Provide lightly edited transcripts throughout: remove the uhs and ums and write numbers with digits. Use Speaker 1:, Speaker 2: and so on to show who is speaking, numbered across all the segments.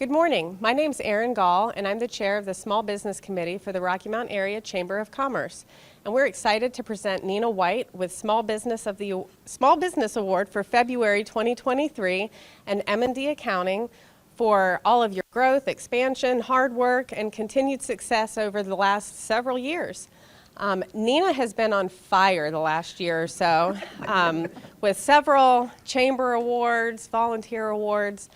Speaker 1: Good morning. My name's Erin Gall, and I'm the chair of the Small Business Committee for the Rocky Mount Area Chamber of Commerce. And we're excited to present Nina White with Small Business Award for February 2023 and M&D Accounting for all of your growth, expansion, hard work, and continued success over the last several years. Nina has been on fire the last year or so with several chamber awards, volunteer awards,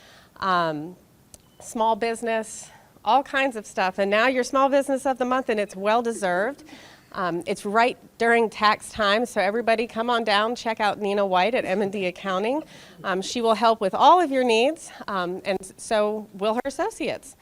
Speaker 1: small business, all kinds of stuff. And now you're Small Business of the Month, and it's well deserved. It's right during tax time, so everybody come on down, check out Nina White at M&D Accounting. She will help with all of your needs, and so will her associates.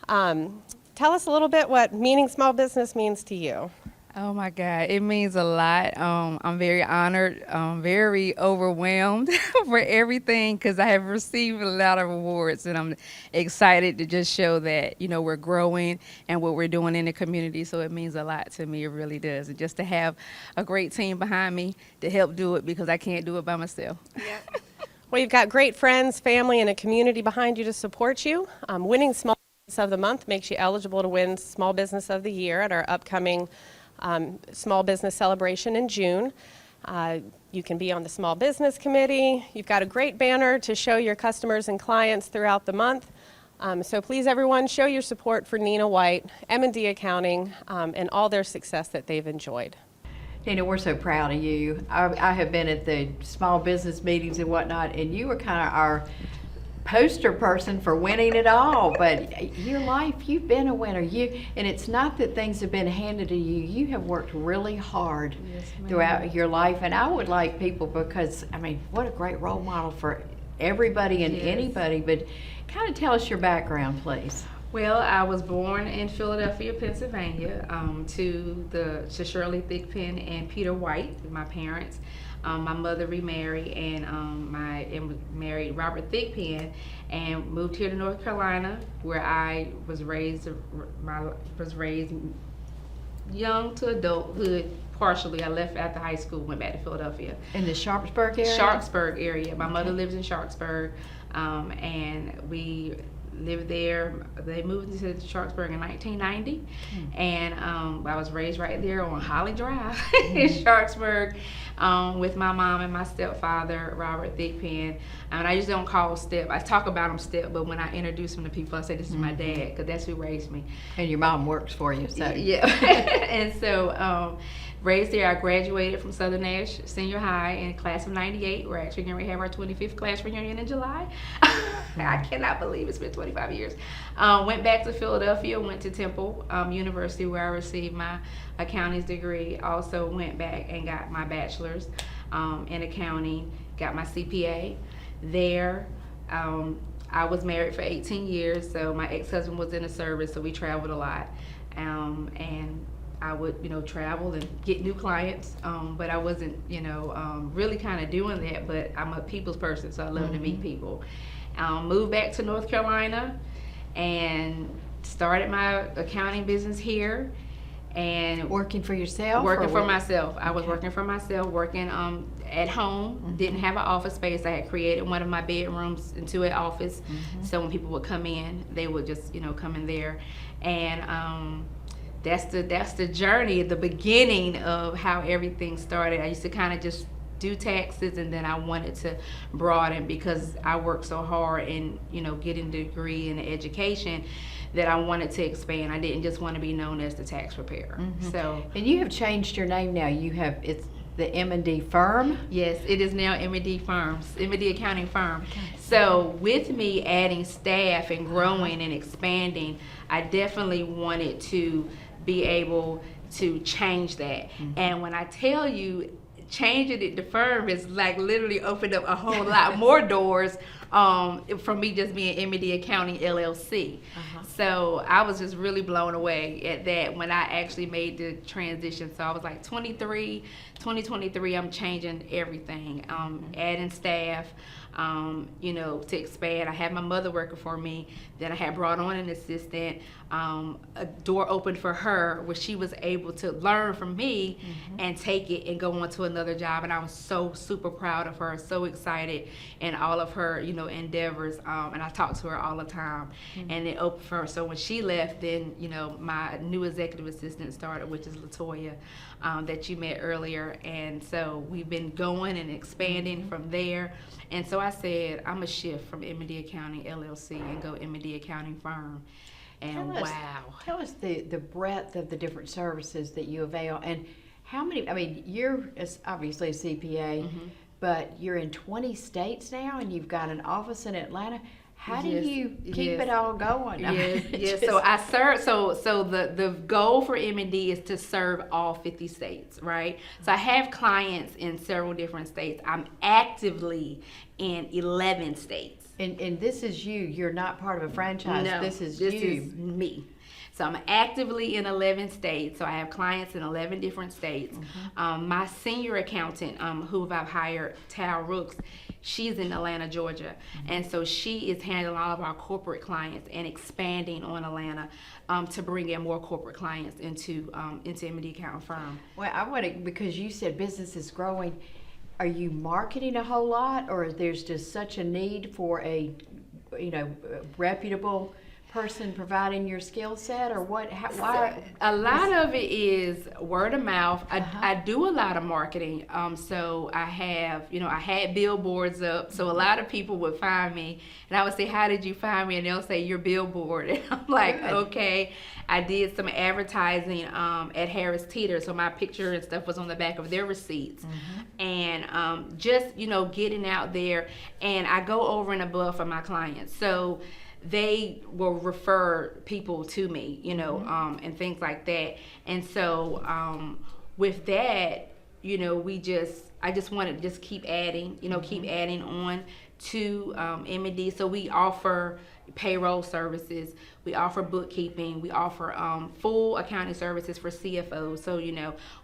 Speaker 1: Tell us a little bit what meaning small business means to you.
Speaker 2: Oh my God, it means a lot. I'm very honored, very overwhelmed for everything because I have received a lot of awards, and I'm excited to just show that, you know, we're growing and what we're doing in the community. So it means a lot to me, it really does. And just to have a great team behind me to help do it because I can't do it by myself.
Speaker 1: Yeah. Well, you've got great friends, family, and a community behind you to support you. Winning Small Business of the Month makes you eligible to win Small Business of the Year at our upcoming Small Business Celebration in June. You can be on the Small Business Committee. You've got a great banner to show your customers and clients throughout the month. So please, everyone, show your support for Nina White, M&D Accounting, and all their success that they've enjoyed.
Speaker 3: Nina, we're so proud of you. I have been at the small business meetings and whatnot, and you were kind of our poster person for winning it all. But your life, you've been a winner. And it's not that things have been handed to you. You have worked really hard throughout your life. And I would like people, because I mean, what a great role model for everybody and anybody. But kind of tell us your background, please.
Speaker 2: Well, I was born in Philadelphia, Pennsylvania, to Shirley Thigpen and Peter White, my parents. My mother remarried and married Robert Thigpen, and moved here to North Carolina, where I was raised. Raised young to adulthood. Partially, I left after high school, went back to Philadelphia.
Speaker 3: In the Sharpsburg area.
Speaker 2: Sharpsburg area. My mother lives in Sharpsburg, and we lived there. They moved into Sharpsburg in 1990, and I was raised right there on Holly Drive in Sharpsburg with my mom and my stepfather, Robert Thigpen. And I usually don't call Step. I talk about him Step, but when I introduce him to people, I say this is my dad, because that's who raised me.
Speaker 3: And your mom works for you, so.
Speaker 2: Yeah. And so raised there, I graduated from Southern Nash Senior High in class of 98. We're actually going to have our 25th class reunion in July. I cannot believe it's been 25 years. Went back to Philadelphia, went to Temple University, where I received my accounting degree. Also went back and got my bachelor's in accounting, got my CPA there. I was married for 18 years, so my ex-husband was in the service, so we traveled a lot. And I would, travel and get new clients, but I wasn't, really kind of doing that. But I'm a people's person, so I love to meet people. Moved back to North Carolina and started my accounting business here. And
Speaker 3: working for yourself?
Speaker 2: Working for myself. I was working for myself, working at home. Didn't have an office space. I had created one of my bedrooms into an office. So when people would come in, they would just, come in there. And that's the journey, the beginning of how everything started. I used to kind of just do taxes, and then I wanted to broaden, because I worked so hard in getting a degree in education, that I wanted to expand. I didn't just want to be known as the tax preparer. So,
Speaker 3: and you have changed your name now. It's the M&D firm.
Speaker 2: Yes, it is now M&D Firms, M&D Accounting Firm. So with me adding staff and growing and expanding, I definitely wanted to be able to change that. And when I tell you, changing it to firm is like literally opened up a whole lot more doors from me just being M&D Accounting LLC. So I was just really blown away at that when I actually made the transition. So I was like 2023, I'm changing everything, adding staff, to expand. I had my mother working for me. Then I had brought on an assistant. A door opened for her where she was able to learn from me and take it and go on to another job. And I was so super proud of her, so excited, and all of her, endeavors, and I talk to her all the time. And it opened for her. So when she left, then my new executive assistant started, which is Latoya, that you met earlier. And so we've been going and expanding from there. And so I said, I'm a shift from M&D Accounting LLC and go M&D Accounting Firm. And
Speaker 3: Tell us the breadth of the different services that you avail, and how many, I mean, you're obviously a CPA, but you're in 20 states now, and you've got an office in Atlanta. How do you keep it all going?
Speaker 2: Yes. So I serve. So the goal for M&D is to serve all 50 states, right? So I have clients in several different states. I'm actively in 11 states.
Speaker 3: And this is you. You're not part of a franchise.
Speaker 2: No,
Speaker 3: this is
Speaker 2: me. So I'm actively in 11 states. So I have clients in 11 different states. My senior accountant, who I've hired, Tal Rooks, she's in Atlanta, Georgia. And so she is handling all of our corporate clients and expanding on Atlanta to bring in more corporate clients into M&D Accounting Firm.
Speaker 3: Well, I want to, because you said business is growing. Are you marketing a whole lot, or there's just such a need for a, reputable person providing your skill set, or what? Why?
Speaker 2: A lot of it is word of mouth. I do a lot of marketing. So I have, I had billboards up. So a lot of people would find me, and I would say, "How did you find me?" And they'll say, "Your billboard." And I'm like, "Okay." I did some advertising at Harris Teeter, so my picture and stuff was on the back of their receipts, and just getting out there, and I go over and above for my clients. So they will refer people to me, and things like that. And so with that, I just want to just keep adding, keep adding on to M&D. So we offer payroll services, we offer bookkeeping, we offer full accounting services for CFOs. So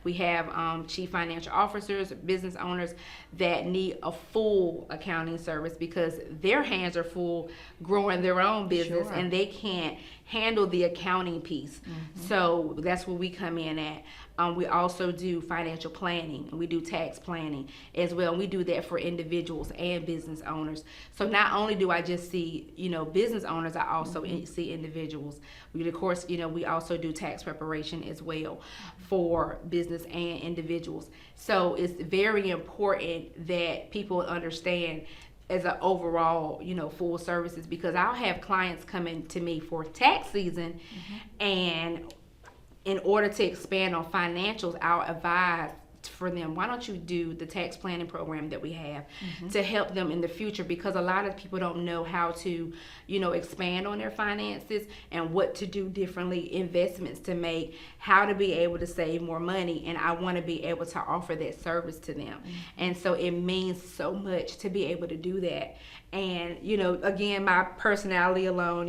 Speaker 2: we have chief financial officers, business owners that need a full accounting service because their hands are full growing their own business, and they can't handle the accounting piece. So that's where we come in at. We also do financial planning, and we do tax planning as well. And we do that for individuals and business owners. So not only do I just see, business owners, I also see individuals. We, of course, we also do tax preparation as well for business and individuals. So it's very important that people understand as an overall, full services, because I'll have clients coming to me for tax season, and in order to expand on financials, I'll advise for them, why don't you do the tax planning program that we have to help them in the future, because a lot of people don't know how to, expand on their finances and what to do differently, investments to make, how to be able to save more money, and I want to be able to offer that service to them. And so it means so much to be able to do that. And, again, my personality alone,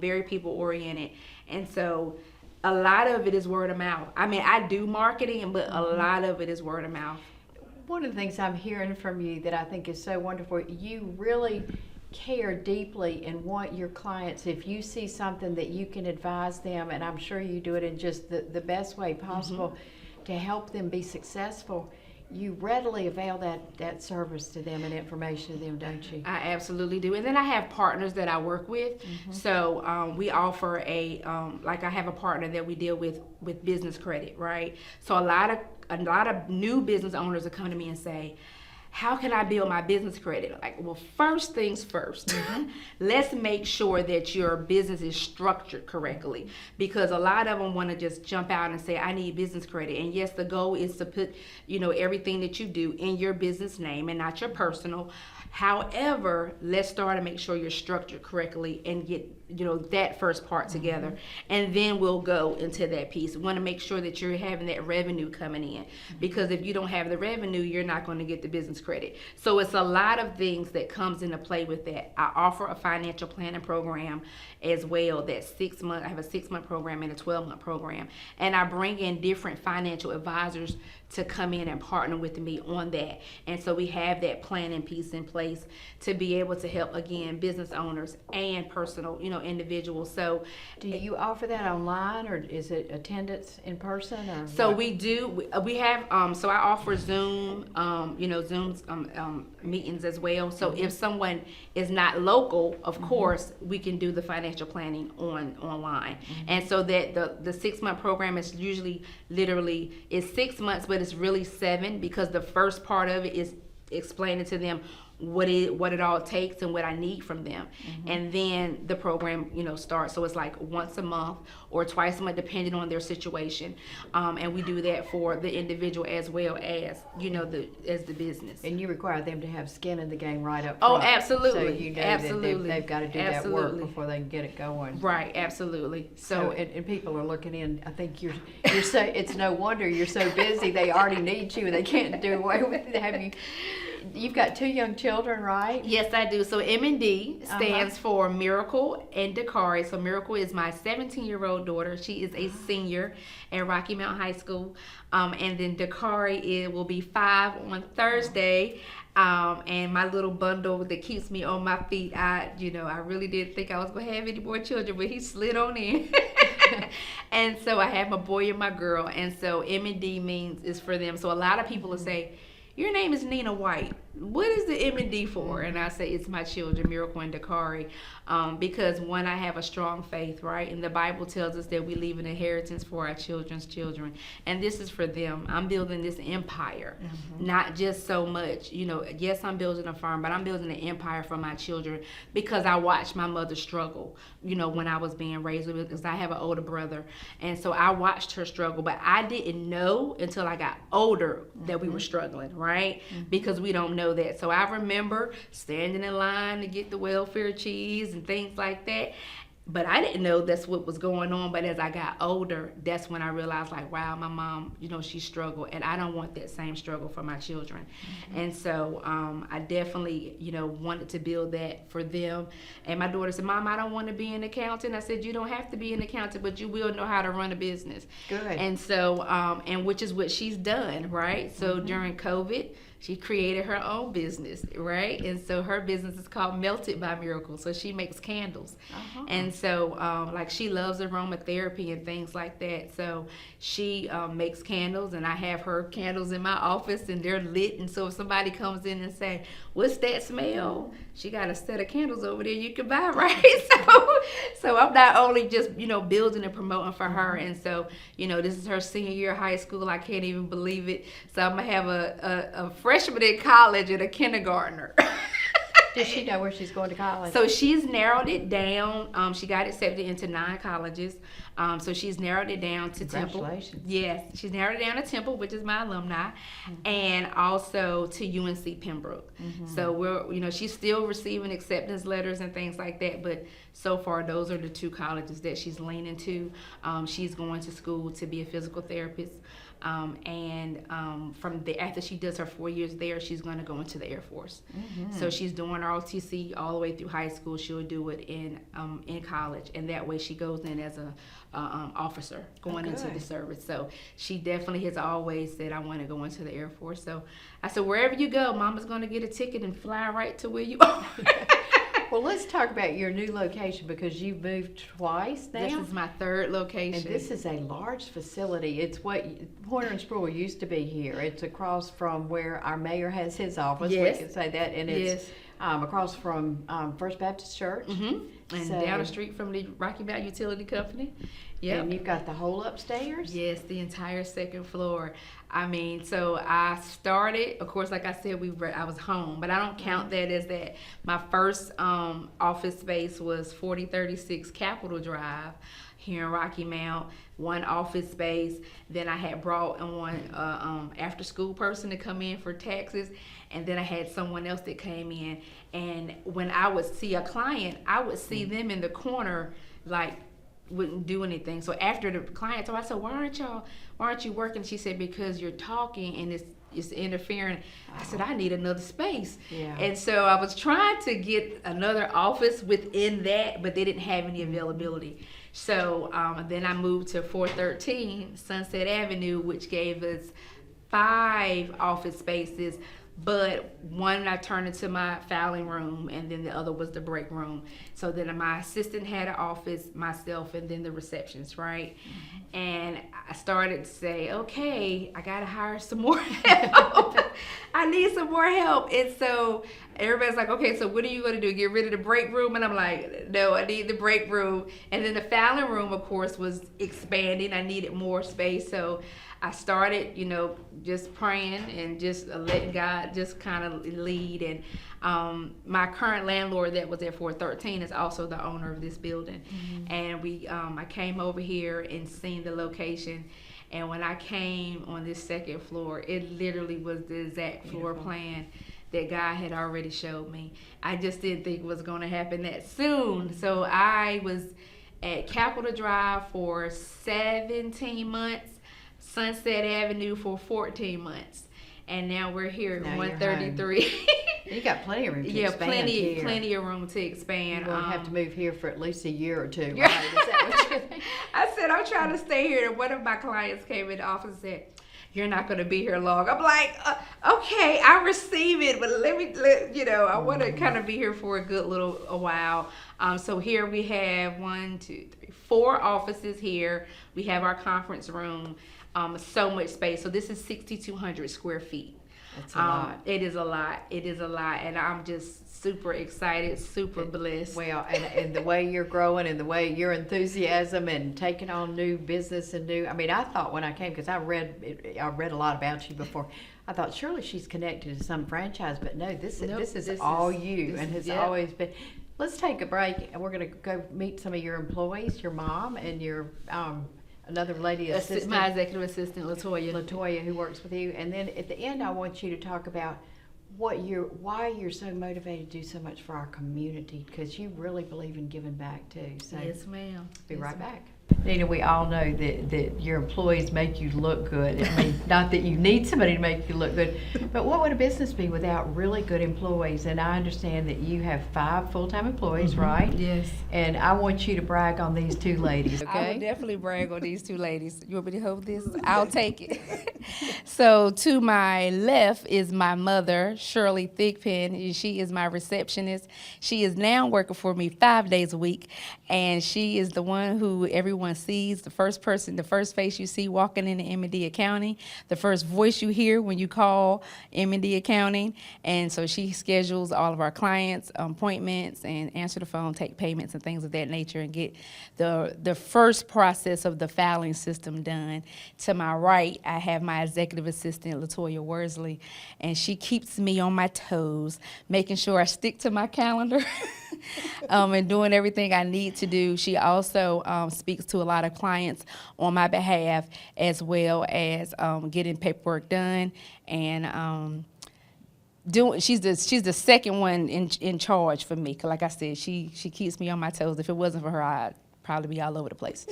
Speaker 2: very people oriented. And so a lot of it is word of mouth. I mean, I do marketing, but a lot of it is word of mouth.
Speaker 3: One of the things I'm hearing from you that I think is so wonderful, you really care deeply and want your clients, if you see something that you can advise them, and I'm sure you do it in just the best way possible to help them be successful, you readily avail that service to them and information to them, don't you?
Speaker 2: I absolutely do. And then I have partners that I work with. So we offer like I have a partner that we deal with business credit, right? So a lot of new business owners are coming to me and say, how can I build my business credit? Like, well, first things first, let's make sure that your business is structured correctly, because a lot of them want to just jump out and say, I need business credit. And yes, the goal is to put, everything that you do in your business name and not your personal. However, let's start to make sure you're structured correctly and get, that first part together. And then we'll go into that piece. We want to make sure that you're having that revenue coming in, because if you don't have the revenue, you're not going to get the business credit. So it's a lot of things that comes into play with that. I offer a financial planning program as well. That's 6 months. I have a 6-month program and a 12-month program. And I bring in different financial advisors to come in and partner with me on that. And so we have that planning piece in place to be able to help, again, business owners and personal, individuals. So
Speaker 3: Do you offer that online, or is it attendance in person, or
Speaker 2: So
Speaker 3: what?
Speaker 2: we have so I offer Zoom Zoom's meetings as well. So if someone is not local, of course we can do the financial planning online. And so that the 6 month program is usually literally is 6 months, but it's really 7, because the first part of it is explaining to them what it all takes and what I need from them. And then the program starts. So it's like once a month or twice a month, depending on their situation. And we do that for the individual as well as the business.
Speaker 3: And you require them to have skin in the game right up
Speaker 2: Oh,
Speaker 3: front.
Speaker 2: absolutely.
Speaker 3: So you know
Speaker 2: Absolutely.
Speaker 3: that they've got to do that work
Speaker 2: Absolutely.
Speaker 3: before they can get it going.
Speaker 2: Right, absolutely.
Speaker 3: So and people are looking in. I think you're so. It's no wonder you're so busy. They already need you, and they can't do away with it. You've got 2 young children, right?
Speaker 2: Yes, I do. So M&D stands for Miracle and Dakari. So Miracle is my 17-year-old daughter. She is a senior at Rocky Mount High School. And then Dakari will be 5 on Thursday. And my little bundle that keeps me on my feet. I really didn't think I was going to have any more children, but he slid on in. And so I have my boy and my girl. And so M&D is for them. So a lot of people will say, your name is Nina White. What is the M&D for? And I say it's my children, Miracle and Dakari, because one, I have a strong faith, right? And the Bible tells us that we leave an inheritance for our children's children, and this is for them. I'm building this empire, not just so much, yes, I'm building a farm, but I'm building an empire for my children because I watched my mother struggle, when I was being raised, because I have an older brother, and so I watched her struggle, but I didn't know until I got older that we were struggling, right? Because we don't know that. So I remember standing in line to get the welfare cheese and things like that. But I didn't know that's what was going on. But as I got older, that's when I realized, like, wow, my mom, she struggled. And I don't want that same struggle for my children. And so I definitely, wanted to build that for them. And my daughter said, Mom, I don't want to be an accountant. I said, you don't have to be an accountant, but you will know how to run a business.
Speaker 3: Good.
Speaker 2: And so, and which is what she's done, right? So during COVID, she created her own business, right? And so her business is called Melted by Miracle. So she makes candles. And so, she loves aromatherapy and things like that. So she makes candles, and I have her candles in my office, and they're lit. And so if somebody comes in and say, what's that smell? She got a set of candles over there you can buy, right? So I'm not only just, building and promoting for her. And so, this is her senior year of high school. I can't even believe it. So I'm going to have a freshman in college and a kindergartner.
Speaker 3: Does she know where she's going to college?
Speaker 2: So she's narrowed it down. She got accepted into 9 colleges. So she's narrowed it down to Temple.
Speaker 3: Congratulations.
Speaker 2: Yes, she's narrowed it down to Temple, which is my alumni, and also to UNC Pembroke. So we're, she's still receiving acceptance letters and things like that. But so far, those are the 2 colleges that she's leaning to. She's going to school to be a physical therapist. After she does her 4 years there, she's going to go into the Air Force. So she's doing ROTC all the way through high school. She'll do it in college, and that way she goes in as a officer going into the service. So she definitely has always said, I want to go into the Air Force. So I said, wherever you go, Mama's going to get a ticket and fly right to where you are.
Speaker 3: Well, let's talk about your new location, because you've moved twice now.
Speaker 2: This is my 3rd location.
Speaker 3: And this is a large facility. It's what Pointer and Sproul used to be here. It's across from where our mayor has his office.
Speaker 2: Yes.
Speaker 3: We can say that. And it's across from First Baptist Church.
Speaker 2: And down the street from the Rocky Mount Utility Company. Yep.
Speaker 3: And you've got the whole upstairs?
Speaker 2: Yes, the entire 2nd floor. I mean, so I started, of course, like I said, I was home, but I don't count that as that. My first office space was 4036 Capitol Drive here in Rocky Mount, 1 office space. Then I had brought on after school person to come in for taxes, and then I had someone else that came in. And when I would see a client, I would see them in the corner, like, wouldn't do anything. So after the client told, I said, why aren't you working? She said, because you're talking and it's interfering. I said, I need another space.
Speaker 3: Yeah.
Speaker 2: And so I was trying to get another office within that, but they didn't have any availability. So then I moved to 413 Sunset Avenue, which gave us 5 office spaces. but one I turned into my filing room, and then the other was the break room. So then my assistant had an office, myself, and then the receptionist, right? And I started to say, okay, I gotta hire some more help. I need some more help. And so everybody's like, okay, so what are you gonna do? Get rid of the break room? And I'm like, no, I need the break room. And then the filing room, of course, was expanding. I needed more space. So I started, just praying and just letting God just kind of lead. And my current landlord that was there for 13 is also the owner of this building. And I came over here and seen the location. And when I came on this second floor, it literally was the exact floor plan that God had already showed me. I just didn't think it was going to happen that soon. So I was at Capitol Drive for 17 months. Sunset Avenue for 14 months, and now we're here at 133.
Speaker 3: You got plenty of room to expand here.
Speaker 2: plenty of room to expand.
Speaker 3: You're gonna have to move here for at least a year or two, right? Is that what you think?
Speaker 2: I said I'm trying to stay here, and one of my clients came in the office and said, "You're not going to be here long." I'm like, okay, I receive it, but I want to kind of be here for a good a while. So here we have 4 offices here. We have our conference room. So much space. So this is 6,200 square feet.
Speaker 3: That's a lot.
Speaker 2: It is a lot. It is a lot. And I'm just super excited, super blessed.
Speaker 3: Well, and the way you're growing and the way your enthusiasm and taking on new business and I thought when I came, because I read a lot about you before, I thought surely she's connected to some franchise, but no, this is all you and has always been. Let's take a break and we're going to go meet some of your employees, your mom and your another lady assistant.
Speaker 2: My executive assistant,
Speaker 3: Latoya, who works with you. And then at the end, I want you to talk about why you're so motivated to do so much for our community, because you really believe in giving back too. So
Speaker 2: yes, ma'am.
Speaker 3: Be right back. Nina, we all know that your employees make you look good. Not that you need somebody to make you look good, but what would a business be without really good employees? And I understand that you have 5 full-time employees, right?
Speaker 2: Yes.
Speaker 3: And I want you to brag on these 2 ladies, okay?
Speaker 2: I will definitely brag on these 2 ladies. You want me to hold this? I'll take it. So to my left is my mother, Shirley Thigpen. She is my receptionist. She is now working for me 5 days a week, and she is the one who everyone sees, the first face you see walking into M&D Accounting, the first voice you hear when you call M&D Accounting. And so she schedules all of our clients' appointments and answer the phone, take payments and things of that nature, and get the first process of the filing system done. To my right, I have my executive assistant, Latoya Worsley, and she keeps me on my toes, making sure I stick to my calendar and doing everything I need to do. She also speaks to a lot of clients on my behalf, as well as getting paperwork done and she's the second one in charge for me. 'Cause like I said, she keeps me on my toes. If it wasn't for her, I'd probably be all over the place.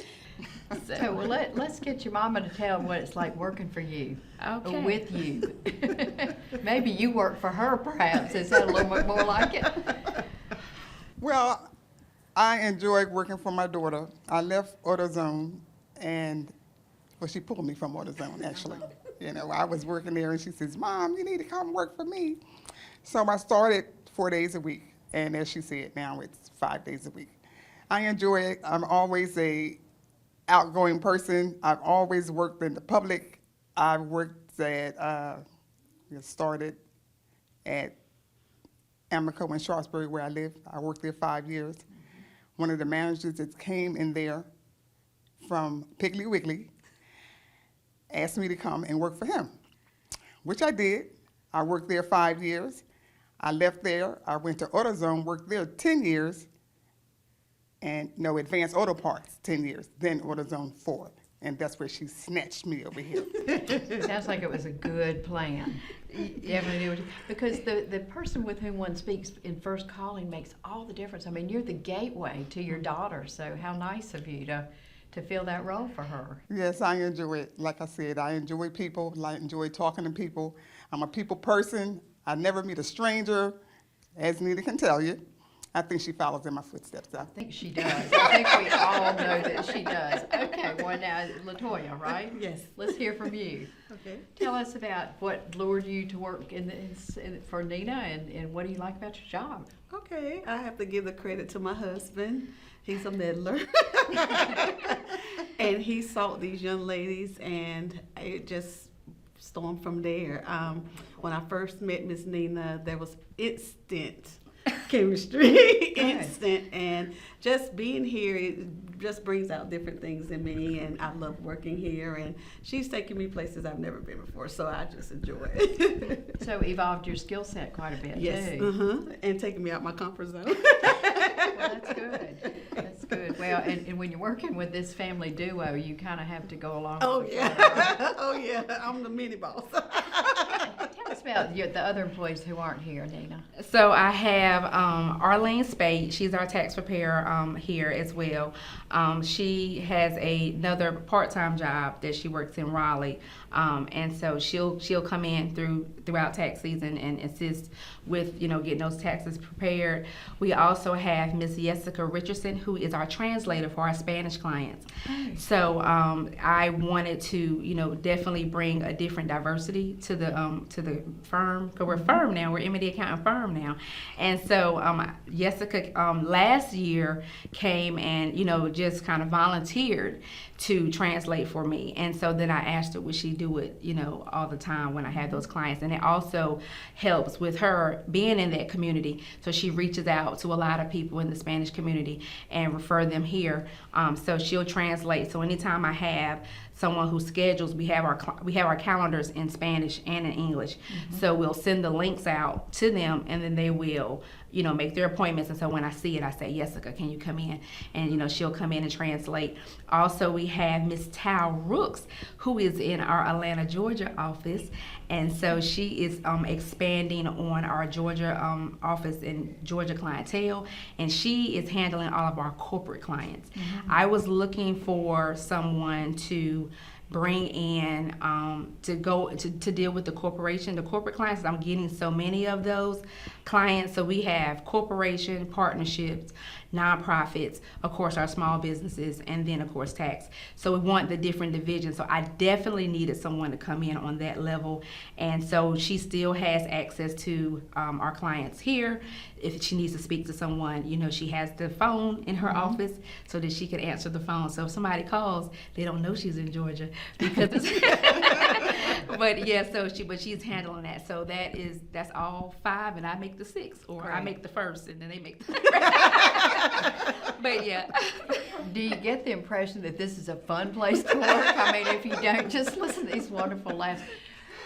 Speaker 3: So well, let's get your mama to tell them what it's like working for you,
Speaker 2: Okay.
Speaker 3: with you. Maybe you work for her, perhaps. Is that a little bit more like it?
Speaker 4: Well, I enjoyed working for my daughter. I left AutoZone, and she pulled me from AutoZone, actually. I was working there, and she says, "Mom, you need to come work for me." So I started 4 days a week, and as she said, now it's 5 days a week. I enjoy it. I'm always a outgoing person. I've always worked in the public. I started at Amico in Sharpsburg, where I live. I worked there 5 years. One of the managers that came in there from Piggly Wiggly asked me to come and work for him, which I did. I worked there 5 years. I left there. I went to AutoZone, worked there 10 years, and Advanced Auto Parts 10 years, then AutoZone 4. And that's where she snatched me over here.
Speaker 3: Sounds like it was a good plan. Because the person with whom one speaks in first calling makes all the difference. I mean, you're the gateway to your daughter, so how nice of you to fill that role for her.
Speaker 4: Yes, I enjoy it. Like I said, I enjoy people. I enjoy talking to people. I'm a people person. I never meet a stranger, as Nita can tell you. I think she follows in my footsteps.
Speaker 3: I think she does. I think we all know that she does. Okay, well now, LaToya, right?
Speaker 5: Yes.
Speaker 3: Let's hear from you.
Speaker 5: Okay.
Speaker 3: Tell us about what lured you to work for Nina, and what do you like about your job?
Speaker 5: Okay, I have to give the credit to my husband. He's a meddler. And he sought these young ladies, and it just stormed from there. When I first met Miss Nina, there was instant chemistry, instant, and just being here, it just brings out different things in me, and I love working here, and she's taking me places I've never been before, so I just enjoy it.
Speaker 3: So evolved your skill set quite a bit
Speaker 5: Yes,
Speaker 3: too.
Speaker 5: and taking me out my comfort zone.
Speaker 3: Well, that's good. That's good. Well, and when you're working with this family duo, you kind of have to go along.
Speaker 5: Oh
Speaker 3: with each
Speaker 5: yeah,
Speaker 3: other.
Speaker 5: oh yeah, I'm the mini boss.
Speaker 3: Tell us about the other employees who aren't here, Nina.
Speaker 2: So I have Arlene Spade. She's our tax preparer here as well. She has another part-time job that she works in Raleigh, and so she'll come in throughout tax season and assist with getting those taxes prepared. We also have Miss Jessica Richardson, who is our translator for our Spanish clients. So I wanted to definitely bring a different diversity to the firm, because we're a firm now. We're M&D accounting firm now, and so Jessica last year came and just kind of volunteered to translate for me, and so then I asked her would she do it all the time when I have those clients, and it also helps with her being in that community, so she reaches out to a lot of people in the Spanish community and refer them here, so she'll translate. So anytime I have someone who schedules, we have our calendars in Spanish and in English, so we'll send the links out to them, and then they will make their appointments. And so when I see it, I say, Jessica, can you come in? And she'll come in and translate. Also, we have Miss Tal Rooks, who is in our Atlanta, Georgia office, and so she is expanding on our Georgia office and Georgia clientele, and she is handling all of our corporate clients. I was looking for someone to bring in to deal with the corporate clients. I'm getting so many of those clients. So we have corporation partnerships, nonprofits, of course our small businesses, and then of course tax. So we want the different divisions. So I definitely needed someone to come in on that level, and so she still has access to our clients here. If she needs to speak to someone, she has the phone in her office so that she can answer the phone. So if somebody calls, they don't know she's in Georgia because but yeah, but she's handling that. So that's all 5, and I make the 6, or I make the first, and then they make the but yeah.
Speaker 3: Do you get the impression that this is a fun place to work? I mean, if you don't, just listen to these wonderful laughs.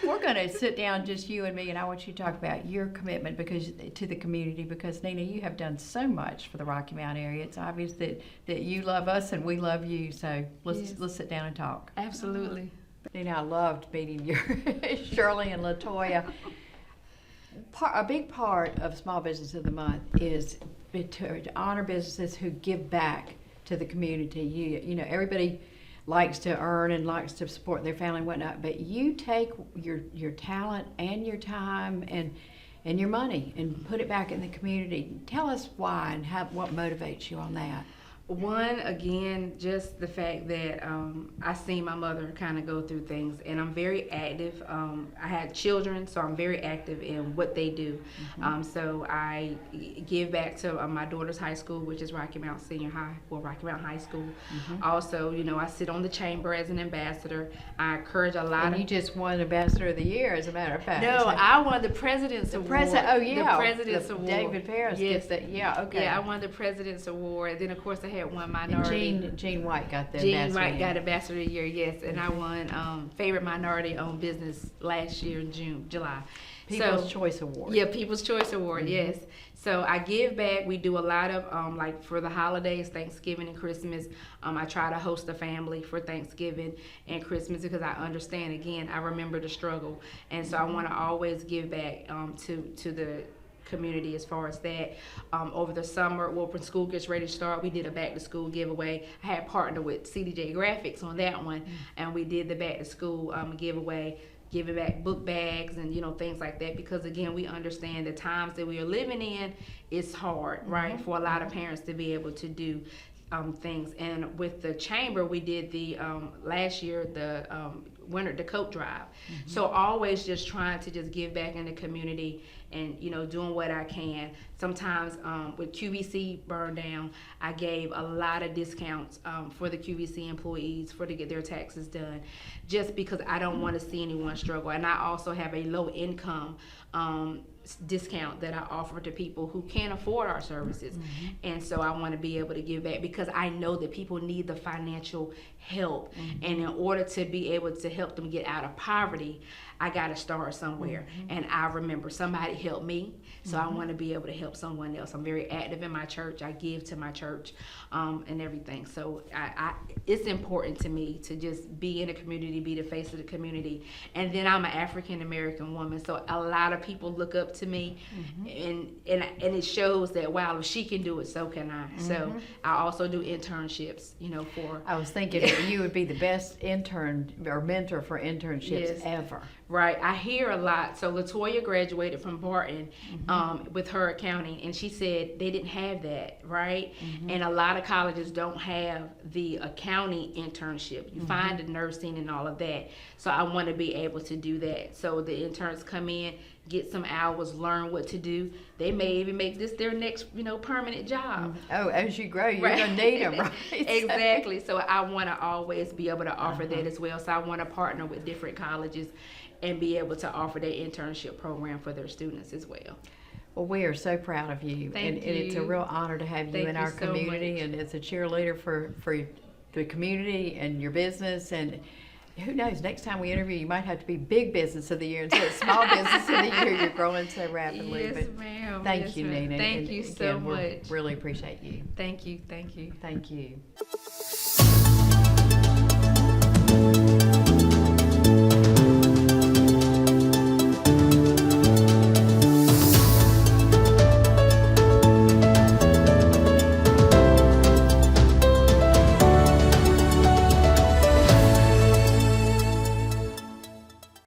Speaker 3: We're going to sit down, just you and me, and I want you to talk about your commitment to the community, because Nina, you have done so much for the Rocky Mountain area. It's obvious that you love us and we love you. So let's sit down and talk.
Speaker 2: Absolutely.
Speaker 3: Nina, I loved meeting you, Shirley and LaToya. A big part of Small Business of the Month is to honor businesses who give back to the community. You know, everybody likes to earn and likes to support their family and whatnot, but you take your talent and your time and your money and put it back in the community. Tell us why and what motivates you on that.
Speaker 2: One, again, just the fact that I seen my mother kind of go through things, and I'm very active. I had children, so I'm very active in what they do. So I give back to my daughter's high school, which is Rocky Mountain Senior High, or Rocky Mountain High School. Also, you know, I sit on the chamber as an ambassador. I encourage a lot
Speaker 3: And you just won Ambassador of the Year, as a matter of fact.
Speaker 2: No,
Speaker 3: So-
Speaker 2: I won the President's Award.
Speaker 3: Oh yeah,
Speaker 2: The President's Award.
Speaker 3: David Ferris
Speaker 2: Yes.
Speaker 3: gets that. Yeah, okay.
Speaker 2: Yeah, I won the President's Award. Then, of course, I had one
Speaker 3: And
Speaker 2: minority.
Speaker 3: Jean White got the
Speaker 2: Jean
Speaker 3: Ambassador.
Speaker 2: White got Ambassador of the Year, yes, and I won Favorite Minority Owned Business last year in July.
Speaker 3: People's Choice Award.
Speaker 2: Yeah, People's Choice Award, yes. So I give back. We do a lot of, like for the holidays, Thanksgiving and Christmas, I try to host a family for Thanksgiving and Christmas because I understand, again, I remember the struggle. And so I want to always give back to the community as far as that. Over the summer, well, when school gets ready to start, we did a back to school giveaway. I had partnered with CDJ Graphics on that one, and we did the back to school giveaway giving back book bags and, things like that, because again, we understand the times that we are living in, it's hard, right, for a lot of parents to be able to do things. And with the chamber, we did the last year the the coat drive. So always just trying to just give back in the community and doing what I can. Sometimes with QVC burned down, I gave a lot of discounts for the QVC employees to get their taxes done, just because I don't want to see anyone struggle. And I also have a low income discount that I offer to people who can't afford our services. And so I want to be able to give back, because I know that people need the financial help. And in order to be able to help them get out of poverty, I got to start somewhere. And I remember somebody helped me, so I want to be able to help someone else. I'm very active in my church. I give to my church and everything. So it's important to me to just be in the community, be the face of the community. And then I'm an African American woman, so a lot of people look up to me, and it shows that, wow, if she can do it, so can I. So I also do internships, for.
Speaker 3: I was thinking that you would be the best intern or mentor for internships ever.
Speaker 2: Right, I hear a lot. So Latoya graduated from Barton with her accounting, and she said they didn't have that, right? And a lot of colleges don't have the accounting internship. You find the nursing and all of that. So I want to be able to do that. So the interns come in, get some hours, learn what to do. They may even make this their next, permanent job.
Speaker 3: Oh, as you grow, you're gonna need them, right?
Speaker 2: Exactly. So I want to always be able to offer that as well. So I want to partner with different colleges and be able to offer their internship program for their students as well.
Speaker 3: Well, we are so proud of you.
Speaker 2: Thank
Speaker 3: And it's a
Speaker 2: you.
Speaker 3: real honor to have you
Speaker 2: Thank
Speaker 3: in
Speaker 2: you
Speaker 3: our
Speaker 2: so
Speaker 3: community,
Speaker 2: much.
Speaker 3: and it's a cheerleader for the community and your business. And who knows, next time we interview, you might have to be big business of the year instead of small business of the year. You're growing so rapidly.
Speaker 2: Yes,
Speaker 3: But
Speaker 2: ma'am.
Speaker 3: thank
Speaker 2: Yes,
Speaker 3: you,
Speaker 2: ma'am.
Speaker 3: Nina.
Speaker 2: Thank
Speaker 3: And
Speaker 2: you
Speaker 3: again,
Speaker 2: so
Speaker 3: we
Speaker 2: much.
Speaker 3: really appreciate you.
Speaker 2: Thank you. Thank you.
Speaker 3: Thank you.